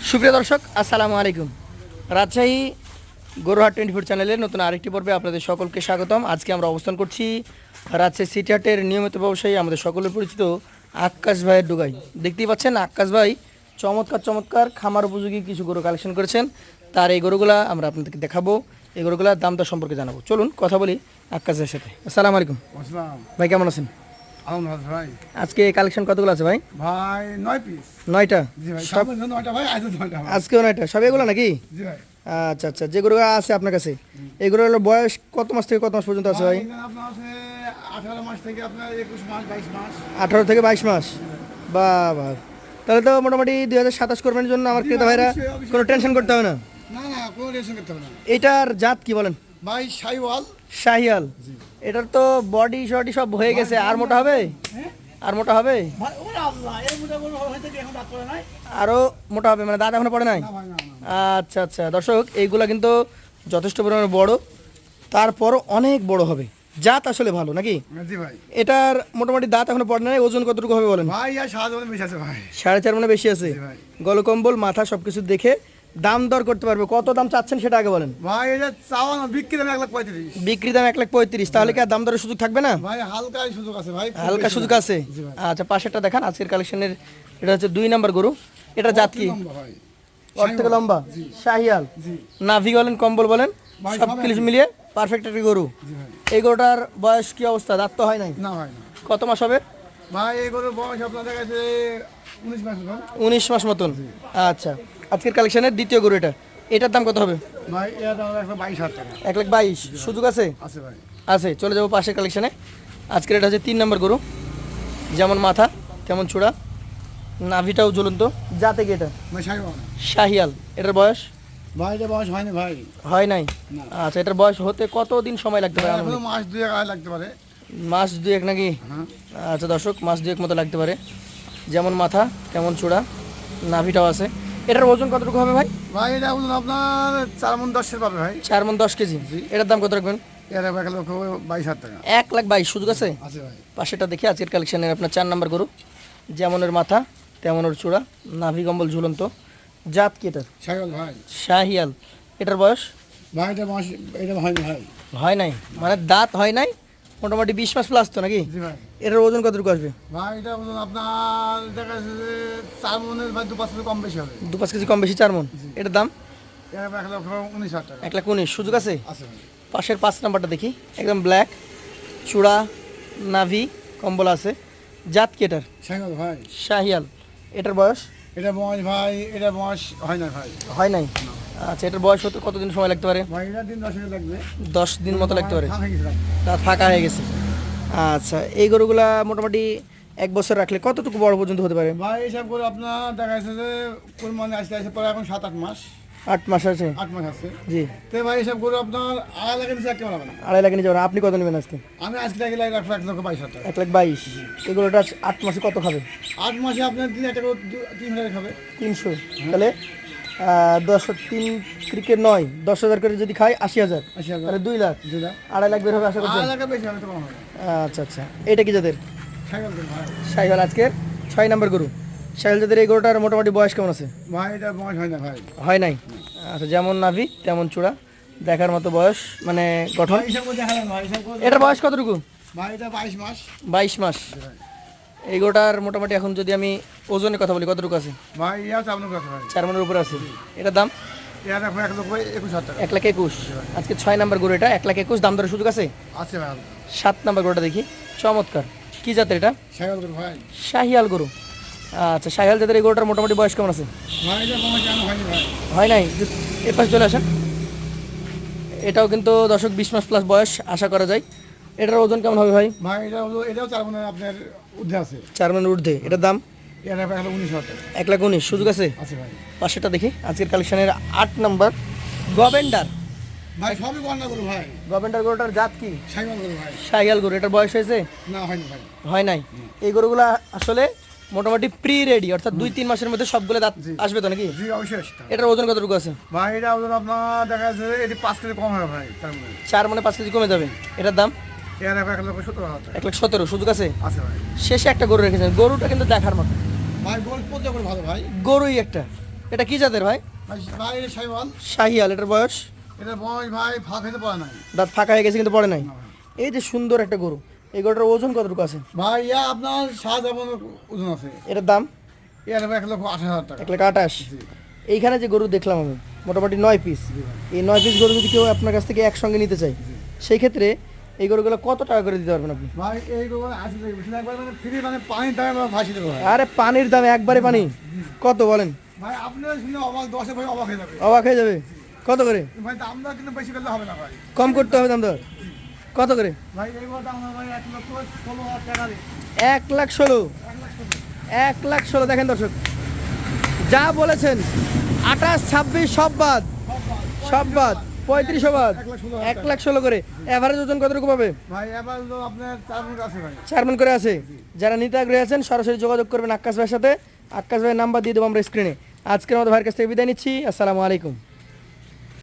সুপ্রিয় দর্শক আসসালামু আলাইকুম। রাজশাহী গরুহাট 24 চ্যানেলের নতুন আরেকটি পর্বে আপনাদের সকলকে স্বাগতম। আজকে আমরা অবস্থান করছি রাজশাহী সিটি হাটের নিয়মিত ব্যবসায়ী আমাদের সকলের পরিচিত আক্কাস ভাইয়ের ডুগাই। দেখতেই পাচ্ছেন আক্কাস ভাই চমৎকার চমৎকার খামার উপযোগী কিছু গরু কালেকশন করেছেন। তার এই গরুগুলা আমরা আপনাদেরকে দেখাবো, এই গরুগুলার দাম দর সম্পর্কে জানাবো। চলুন কথা বলি আক্কাস ভাইয়ের সাথে। আসসালামু আলাইকুম ভাই, কেমন আছেন? ভাই আজকে কালেকশন কতগুলো আছে ভাই? ভাই 9 পিস। 9টা? জি ভাই, সব 9টা ভাই, আজ 9টা ভাই। আজকেও 9টা? সব এগুলো নাকি? জি ভাই। আচ্ছা আচ্ছা, যে গরুগুলো আছে আপনার কাছে এইগুলোর বয়স কত মাস থেকে কত মাস পর্যন্ত আছে ভাই? এখানে আপনার আছে 18 মাস থেকে আপনার 21 মাস 22 মাস। 18 থেকে 22 মাস। বাহ, তাহলে তো মোটামুটি 2027 কোরবানির জন্য আমার ক্রেতা ভাইরা কোনো টেনশন করতে হবে না। না না, কোনো টেনশন করতে হবে না এটার জাত কি বলেন? ভাই শাইওয়াল। শাহিয়াল। এটার তো বডি শডি সব হয়ে গেছে, আর মোটা হবে? আর মোটা হবে? ভাই ওরে আল্লাহ, এই মোটা বড় হইতে কি এখন দাঁত পড়ে নাই? আরো মোটা হবে মানে দাঁত এখনো পড়ে নাই? না ভাই, না না। আচ্ছা আচ্ছা দর্শক, এইগুলা কিন্তু যথেষ্ট পরিমাণে বড়, তারপরও অনেক বড় হবে। জাত আসলে ভালো নাকি? জি ভাই। এটার মোটামুটি দাঁত এখনো পড়ে নাই। ওজন কতটুকু হবে বলেন? ভাই আর 7 জন বেশি আছে ভাই। 4.5 মনে বেশি আছে। জি ভাই। গলকম্বল মাথা সবকিছু দেখে দাম দর করতে পারবে। কত দাম চাচ্ছেন সেটা আগে বলেন। ভাই এটা চাওয়া না, বিক্রি দাম 1,35,000। বিক্রি দাম 1,35,000। তাহলে কি আর দাম দরের সুযোগ থাকবে না? ভাই হালকা সুযোগ আছে ভাই, খুব হালকা বেশি সুযোগ না। আছে। জি ভাই। আচ্ছা, পাশেরটা দেখান। আজকের কালেকশনের এটা হচ্ছে 2 নাম্বার গরু। এটা জাত কি? লম্বা ভাই। ওর থেকে লম্বা? শাহিয়াল। জি নাভি বলেন, কম্বল বলেন, ভাই, সব সব কিছু একই। মিলিয়ে পারফেক্ট একটা গরু। জি ভাই। এই গরুটার বয়স কি অবস্থা? দাঁত তো হয় নাই? না ভাই না। কত মাস হবে? ভাই এই গরুর বয়স আপনার দেখা যাচ্ছে 19 মাস মতন। 19 মাস মতন। আচ্ছা, আজকের কালেকশনের দ্বিতীয় গরু এটা। এটার দাম কত হবে? ভাই এর দাম 1,22,000 টাকা। 1,22,000। সুযোগ আছে? আছে ভাই। আছে, চলে যাবো পাশের কালেকশনে। আজকের এটা হচ্ছে 3 নম্বর গরু। যেমন মাথা তেমন চূড়া, নাভিটাও ঝুলন্ত। জাতে কি এটা? ভাই শাইওয়াল। শাহিয়াল। এটার বয়স ভাই এটা বয়স হয়নি ভাই। হয় নাই? না। আচ্ছা, এটার বয়স হতে কতদিন সময় লাগতে পারে? এখনো মাস 2 আগে লাগতে পারে। মাস 2-1 নাকি? হ্যাঁ। আচ্ছা দর্শক, মাস 2-1 মতো লাগতে পারে। যেমন মাথা তেমন চূড়া, নাভিটাও আছে। এটার ওজন কতটুকু হবে ভাই? ভাই এটা বলুন আপনার 4 মণ 10 এর পাবে ভাই। 4 মণ 10 কেজি। এটার দাম কত রাখবেন? এর 1,22,000 টাকা। 1,22,000। সুযোগ আছে? আছে ভাই। পাশেটা দেখি আজকের কালেকশনের আপনার 4 নম্বর গরু। যেমন ওর মাথা তেমন ওর চূড়া, নাভি কম্বল ঝুলন্ত। জাত কি এটার? শাইওয়াল ভাই। শাহিয়াল। এটার বয়স ভাই এটা মাস এটা হয়নি ভাই। হয় নাই মানে দাঁত হয় নাই, মোটামুটি 20 মাস প্লাস তো নাকি? জি ভাই। এটার ওজন কতটুকু আসবে? ভাই এটা বলুন আপনার দেখা যাচ্ছে যে 4 মণের ভাই 2-5 কেজি কম বেশি হবে। 2-5 কেজি কম বেশি, 4 মণ। এটার দাম এর 1,19,000 টাকা। 1,19,000। সুযোগ আছে? আছে ভাই। পাশের 5 নাম্বারটা দেখি। একদম ব্ল্যাক, চূড়া, নাভি কম্বল আছে। জাত কি এটার? শাইওয়াল ভাই। শাহিয়াল। এটার বয়স এটা বয়স ভাই, এটা বয়স হয় না ভাই। হয় নাই? আচ্ছা, এটার বয়স হতে কতদিন সময় লাগতে পারে? ভাই এটা দিন 10 লাগবে। 10 দিন মতো লাগতে পারে। হ্যাঁ, হয়ে গেছে। দাঁত ফাঁকা হয়ে গেছে। আচ্ছা, এই গরুগুলা মোটামুটি 1 বছর রাখলে কতটুকু বড় পর্যন্ত হতে পারে? ভাই এইসব করে আপনার দেখা যাচ্ছে যে কোরবানি আসতে আসতে পরে এখন 7-8 মাস। 8 মাস আছে? 8 মাস আছে। জি। তো ভাই এইসব করে আপনার 2.5 লাখ নিচে একটা হবে না। 2.5 লাখ নিয়ে যাবেন। আপনি কত নেবেন আজকে? আমি আজকে থেকে লাগে 1,22,000 টাকা। 1,22,000। এগুলোটা 8 মাসে কত খাবে? 8 মাসে আপনার দিন একটা করে 3,000 খাবে। 300। তাহলে 10 3 ক্রিকেট 9, 10,000 করে যদি খাই 80,000, 80,000। তাহলে 2 লাখ। 2 লাখ। 2.5 লাখ বের হবে আশা করছেন? 2.5 লাখের বেশি হবে তো কম হবে। আচ্ছা আচ্ছা, এটা কি জাতের? শাইওয়াল ভাই। শাহিওয়াল। আজকের 6 নম্বর গরু। শাহিওয়াল জাতের এই গরুটার মোটামুটি বয়স কেমন আছে? ভাই এটা বয়স হয় না ভাই। হয় নাই? আচ্ছা, যেমন নাভি তেমন চূড়া, দেখার মতো বয়স মানে গঠন। ভাই এইসব করে দেখালেন ভাই, এইসব করে। এটার বয়স কতটুকু? ভাই এটা 22 মাস। 22 মাস। জি ভাই। এই গরুটার মোটামুটি এখন যদি আমি ওজনের কথা বলি কতটুকু আছে? ভাই ইয়া আপনার কাছে ভাই। 4 মণের উপরে আছে। এটার দাম এর এখন 1,21,000 টাকা। 1,21,000। আজকে 6 নম্বর গরু এটা। 1,21,000 দাম দরের সুযোগ আছে? আছে ভাই। 7 নম্বর গরুটা দেখি। চমৎকার। কি জাতের এটা? শাইওয়াল ভাই। শাহিয়াল গরু। আচ্ছা, শাহিয়াল জাতের এই গরুটার মোটামুটি বয়স কেমন আছে? ভাই এটা বয়স কেন হয়নি ভাই। হয় নাই? এর পাশে চলে আসেন। এটাও কিন্তু দর্শক 20 মাস প্লাস বয়স আশা করা যায়। এটার ওজন কেমন হবে ভাই? ভাই এটা হলো এটাও 4 মণের আপনার ঊর্ধ্বে আছে। 4 মণের ঊর্ধ্বে। এটার দাম এর 1,19,000 টাকা। 1,19,000। সুযোগ আছে? আছে ভাই। পাশেটা দেখি। আজকের কালেকশনের 8 নম্বর গভেন্ডার। ভাই সবই গণনা করো ভাই। গভেন্ডার গরুটার জাত কি? শাইওয়াল ভাই। শাহিয়াল গরু। এটার বয়স হয়েছে? না হয়নি ভাই। হয় নাই? এই গরুগুলা আসলে মোটামুটি প্রি রেডি, অর্থাৎ 2-3 মাসের মধ্যে সবগুলো দাঁত আসবে তো নাকি? জি অবশ্যই আসছে। এটার ওজন কতটুকু আছে? ভাই এটা ওজন আপনার দেখা যাচ্ছে এটি 5 কেজি কম হবে ভাই তার মধ্যে। 4 মণে 5 কেজি কমে যাবে। এটার দাম এর 1,17,000 টাকা। 1,17,000। সুযোগ আছে? আছে ভাই। শেষে একটা গরু রেখেছেন, গরুটা কিন্তু দেখার মতো। ভাই গোল পর্যা করে ভালো ভাই। গরুই একটা। এটা কি জাতের ভাই? ভাই এটা সাইওয়াল। শাহিয়াল। এটার বয়স? এটা বয়স ভাই ফাঁক হইতে পারে নাই। দাঁত ফাঁকা হয়ে গেছে কিন্তু পড়ে নাই। না ভাই। এই যে সুন্দর একটা গরু, এই গরুটার ওজন কতটুকু আছে? ভাই ইয়া আপনার 7 ওজন আছে। এটার দাম? এর 1,28,000 টাকা। 1,28,000। জি। এইখানে যে গরু দেখলাম আমি মোটামুটি 9 পিস, জি ভাই। এই 9 পিস গরু যদি কেউ আপনার কাছ থেকে একসঙ্গে নিতে চায়, সেই ক্ষেত্রে এই গরুগুলো কত টাকা করে দিতে পারবেন আপনি? ভাই এই গরু আসি বেশি না, একবার মানে ফ্রি মানে পানির দামে আমরা ভাসি দেবো ভাই। আরে পানির দাম একবারে পানি। কত বলেন? ভাই আপনারা শুনে অবাক, 10 ভাই অবাক হয়ে যাবে। অবাক হয়ে যাবে। কত করে? ভাই দামটা কিন্তু বেশি করলে হবে না ভাই। কম করতে হবে দাম দর। কত করে? ভাই এই গরুর দাম ভাই 1,16,000 টাকা দিয়ে। 1,16,000। 1,16,000 1,16,000 দেখেন দর্শক, যা বলেছেন 28, 26 সব বাদ, সব বাদ 35 বাদ, 1,16,000 করে। এভারেজ ওজন কতটুকু পাবে? ভাই এবার তো আপনার 4 মণ আছে ভাই। 4 মণ করে আছে। যারা নিতে আগ্রহী আছেন সরাসরি যোগাযোগ করবেন আক্কাস ভাইয়ের সাথে। আক্কাস ভাইয়ের নাম্বার দিয়ে দেবো আমরা স্ক্রিনে। আজকের মতো ভাইয়ের কাছ থেকে বিদায় নিচ্ছি। আসসালামু আলাইকুম।